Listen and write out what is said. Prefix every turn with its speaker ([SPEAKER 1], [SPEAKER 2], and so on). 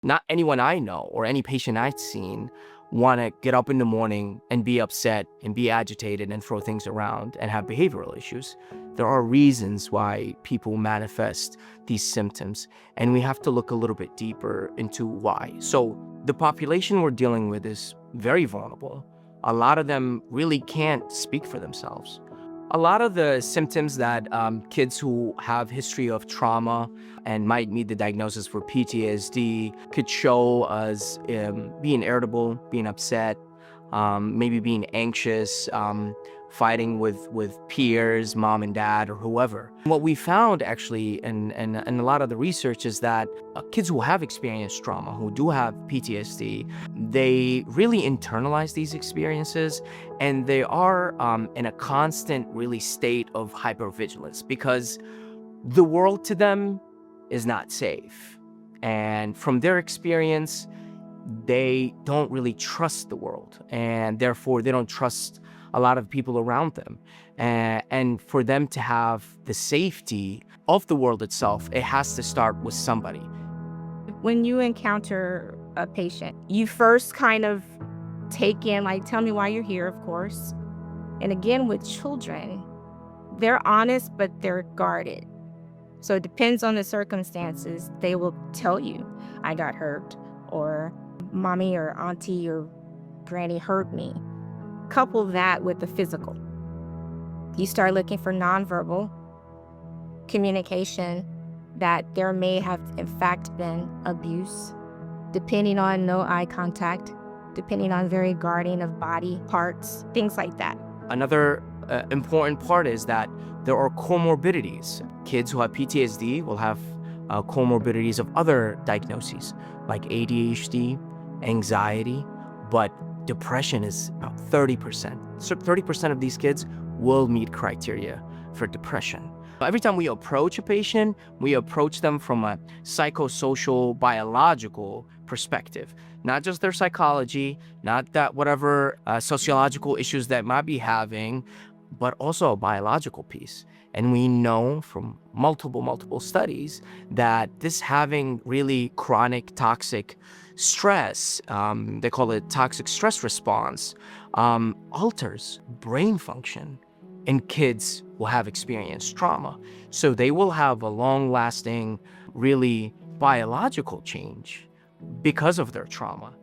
[SPEAKER 1] Not anyone I know or any patient I've seen want to get up in the morning and be upset and be agitated and throw things around and have behavioral issues. There are reasons why people manifest these symptoms, and we have to look a little bit deeper into why. So the population we're dealing with is very vulnerable. A lot of them really can't speak for themselves. A lot of the symptoms that kids who have history of trauma and might meet the diagnosis for PTSD could show as being irritable, being upset, maybe being anxious, fighting with peers, mom and dad, or whoever. What we found actually in a lot of the research is that kids who have experienced trauma, who do have PTSD, they really internalize these experiences, and they are in a constant really state of hypervigilance because the world to them is not safe. And from their experience, they don't really trust the world, and therefore they don't trust a lot of people around them. And for them to have the safety of the world itself, it has to start with somebody.
[SPEAKER 2] When you encounter a patient, you first kind of take in, like, tell me why you're here, of course. And again, with children, they're honest, but they're guarded. So it depends on the circumstances. They will tell you, I got hurt, or mommy or auntie or granny hurt me. Couple that with the physical. You start looking for nonverbal communication that there may have in fact been abuse, depending on no eye contact, depending on very guarding of body parts, things like that.
[SPEAKER 1] Another important part is that there are comorbidities. Kids who have PTSD will have comorbidities of other diagnoses like ADHD, anxiety, but depression is about 30%. So 30% of these kids will meet criteria for depression. Every time we approach a patient, we approach them from a psychosocial, biological perspective, not just their psychology, not that whatever sociological issues that might be having, but also a biological piece. And we know from multiple studies that this having really chronic toxic stress, they call it toxic stress response, alters brain function in kids who have experienced trauma. So they will have a long-lasting, really biological change because of their trauma.